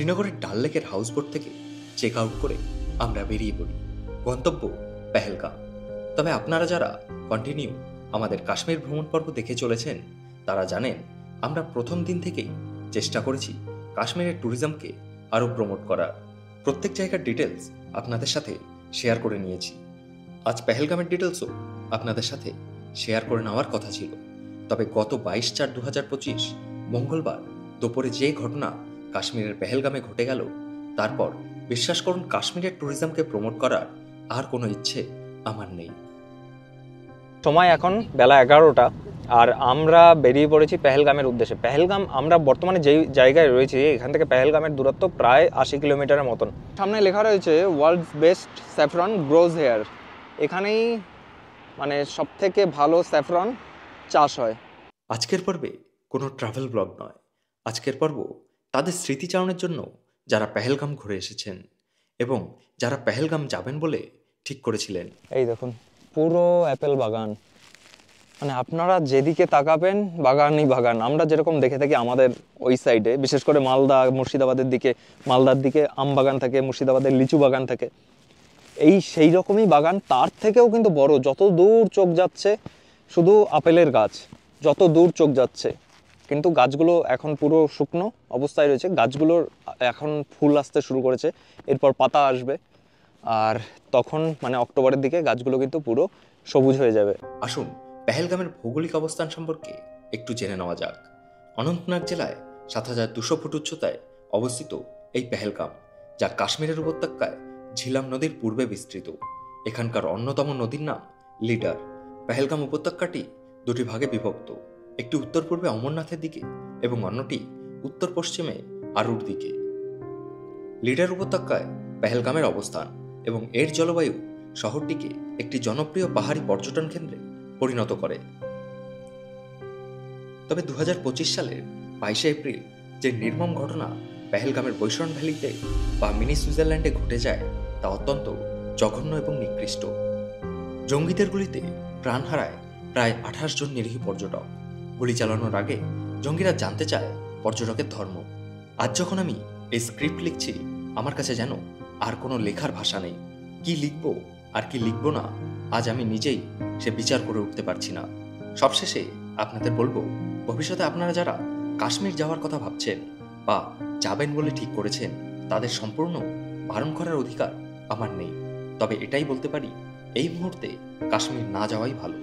শ্রীনগরের ডাল লেকের হাউসবোট থেকে চেক আউট করে আমরা বেরিয়ে পড়ি। গন্তব্য পেহেলগাম। তবে আপনারা যারা কন্টিনিউ আমাদের কাশ্মীর ভ্রমণ পর্ব দেখে চলেছেন তারা জানেন আমরা প্রথম দিন থেকেই চেষ্টা করেছি কাশ্মীরের ট্যুরিজমকে আরও প্রমোট করার। প্রত্যেক জায়গার ডিটেলস আপনাদের সাথে শেয়ার করে নিয়েছি। আজ পেহেলগামের ডিটেলসও আপনাদের সাথে শেয়ার করে নেওয়ার কথা ছিল, তবে গত 22/4/2025 মঙ্গলবার দুপুরে যে ঘটনা কাশ্মীরের পেহেলগামে ঘটে গেল, তারপর বিশ্বাস করুন কাশ্মীরের ট্যুরিজমকে প্রমোট করার আর কোনো ইচ্ছে আমার নেই। সময় এখন বেলা 11টা আর আমরা বেরিয়ে পড়েছি পেহেলগামের উদ্দেশ্যে। পেহেলগাম আমরা বর্তমানে যেই জায়গায় রয়েছি এখান থেকে পেহেলগামের দূরত্ব প্রায় 80 কিলোমিটারের মতন। সামনে লেখা রয়েছে world's best saffron grows here. এখানেই মানে সব থেকে ভালো স্যাফরন চাষ হয়। আজকের পর্বে কোনো ট্রাভেল ব্লগ নয়, আজকের পর্ব তাদের স্মৃতিচারণের জন্য যারা পেহেলগাম ঘুরে এসেছেন এবং যারা পেহেলগাম যাবেন বলে ঠিক করেছিলেন। এই দেখুন পুরো অ্যাপেল বাগান, মানে আপনারা যেদিকে তাকাবেন বাগানই বাগান। আমরা যেরকম দেখে থাকি আমাদের ওই সাইডে, বিশেষ করে মালদা মুর্শিদাবাদের দিকে, মালদার দিকে আম বাগান থাকে, মুর্শিদাবাদের লিচু বাগান থাকে, সেই রকমই বাগান, তার থেকেও কিন্তু বড়। যত দূর চোখ যাচ্ছে শুধু আপেলের গাছ, যত দূর চোখ যাচ্ছে। কিন্তু গাছগুলো এখন পুরো শুকনো অবস্থায় রয়েছে, গাছগুলোর এখন ফুল আসতে শুরু করেছে, এরপর পাতা আসবে, আর তখন মানে অক্টোবরের দিকে গাছগুলো কিন্তু পুরো সবুজ হয়ে যাবে। আসুন পেহেলগামের ভৌগোলিক অবস্থান সম্পর্কে একটু জেনে নেওয়া যাক। অনন্তনাগ জেলায় 7200 ফুট উচ্চতায় অবস্থিত এই পেহেলগাম, যা কাশ্মীরের উপত্যকায় ঝিলাম নদীর পূর্বে বিস্তৃত। এখানকার অন্যতম নদীর নাম লিডার। পেহেলগাম উপত্যকাটি দুটি ভাগে বিভক্ত, একটি উত্তর পূর্বে অমরনাথের দিকে এবং অন্যটি উত্তর পশ্চিমে আরুর দিকে। লিডার উপত্যকায় পেহেলগামের অবস্থান এবং এর জলবায়ু শহরটিকে একটি জনপ্রিয় পাহাড়ি পর্যটন কেন্দ্রে পরিণত করে। তবে 2025 সালের 22 এপ্রিল যে নির্মম ঘটনা পেহেলগামের বৈশরণ ভ্যালিতে বা মিনি সুইজারল্যান্ডে ঘটে যায় তা অত্যন্ত জঘন্য এবং নিকৃষ্ট। জঙ্গিদের গুলিতে প্রাণ হারায় প্রায় 28 জন নিরীহ পর্যটক। গুলি চালানোর আগে জঙ্গিরা জানতে চায় পর্যটকের ধর্ম। আজ যখন আমি এই স্ক্রিপ্ট লিখছি আমার কাছে যেন আর কোনো লেখার ভাষা নেই। কি লিখবো আর কি লিখবো না আজ আমি নিজেই সে বিচার করে উঠতে পারছি না। সবশেষে আপনাদের বলবো, ভবিষ্যতে আপনারা যারা কাশ্মীর যাওয়ার কথা ভাবছেন বা যাবেন বলে ঠিক করেছেন তাদের সম্পূর্ণ বারণ করার অধিকার আমার নেই। তবে এটাই বলতে পারি, এই মুহূর্তে কাশ্মীর না যাওয়াই ভালো।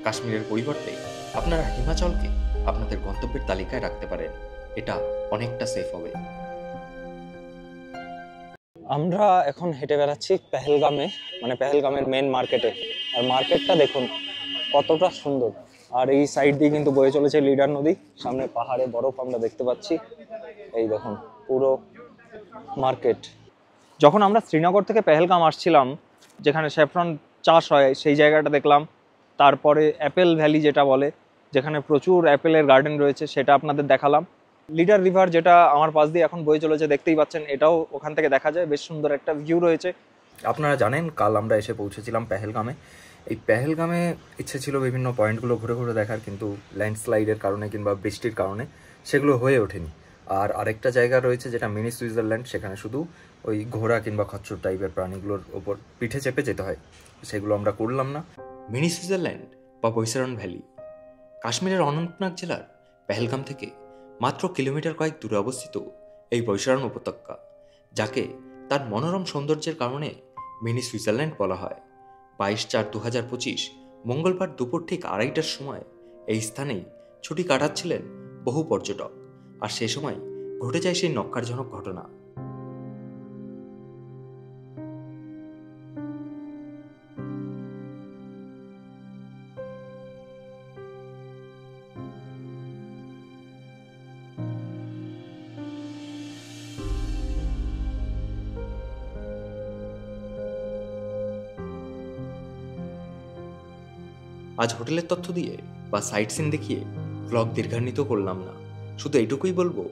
কাশ্মীরের পরিবর্তে আপনারা হিমাচলকে আপনাদের গন্তব্যের তালিকায় রাখতে পারেন, এটা অনেকটা সেফ হবে। আমরা এখন হেঁটে বেড়াচ্ছি পেহেলগামে, মানে পেহেলগামের মেন মার্কেটে। আর মার্কেটটা দেখুন কতটা সুন্দর। আর এই সাইড দিয়ে কিন্তু বয়ে চলেছে লিডার নদী, সামনে পাহাড়ে বরফ আমরা দেখতে পাচ্ছি। এই দেখুন পুরো মার্কেট। যখন আমরা শ্রীনগর থেকে পেহেলগাম আসছিলাম, যেখানে স্যাফরন চাষ হয় সেই জায়গাটা দেখলাম। তারপরে অ্যাপেল ভ্যালি যেটা বলে, যেখানে প্রচুর অ্যাপেলের গার্ডেন রয়েছে, সেটা আপনাদের দেখালাম। লিডার রিভার যেটা আমার পাশ দিয়ে এখন বয়ে চলেছে দেখতেই পাচ্ছেন, এটাও ওখান থেকে দেখা যায়, বেশ সুন্দর একটা ভিউ রয়েছে। আপনারা জানেন কাল আমরা এসে পৌঁছেছিলাম পেহেলগামে। এই পেহেলগামে ইচ্ছে ছিল বিভিন্ন পয়েন্টগুলো ঘুরে ঘুরে দেখার, কিন্তু ল্যান্ডস্লাইডের কারণে কিংবা বৃষ্টির কারণে সেগুলো হয়ে ওঠেনি। আর আরেকটা জায়গা রয়েছে যেটা মিনি সুইজারল্যান্ড, সেখানে শুধু ওই ঘোড়া কিংবা খচ্চর টাইপের প্রাণীগুলোর ওপর পিঠে চেপে যেতে হয়, সেগুলো আমরা করলাম না। মিনি সুইজারল্যান্ড বা বৈশরণ ভ্যালি কাশ্মীরের অনন্তনাগ জেলার পেহেলগাম থেকে মাত্র কিলোমিটার কয়েক দূরে অবস্থিত এই বৈশরণ উপত্যকা, যাকে তার মনোরম সৌন্দর্যের কারণে মিনি সুইজারল্যান্ড বলা হয়। 22/4/2025 মঙ্গলবার দুপুর ঠিক 2:30টার সময় এই স্থানেই ছুটি কাটাচ্ছিলেন বহু পর্যটক, আর সে সময় ঘটে যায় সেই নক্কারজনক ঘটনা। আজ হোটেলের তথ্য দিয়ে বা সাইট সিন দেখিয়ে ব্লগ দীর্ঘান্বিত করলাম না, শুধু এইটুকুই বলবো,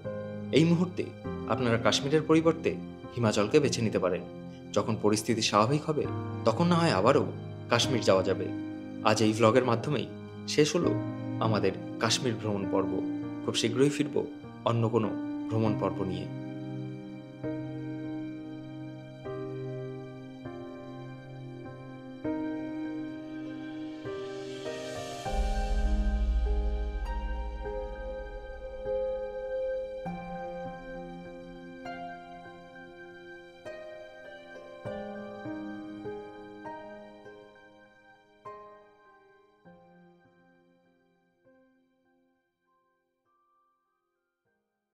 এই মুহূর্তে আপনারা কাশ্মীরের পরিবর্তে হিমাচলকে বেছে নিতে পারেন। যখন পরিস্থিতি স্বাভাবিক হবে তখন না হয় আবারও কাশ্মীর যাওয়া যাবে। আজ এই ব্লগের মাধ্যমেই শেষ হলো আমাদের কাশ্মীর ভ্রমণ পর্ব। খুব শীঘ্রই ফিরব অন্য কোনো ভ্রমণ পর্ব নিয়ে।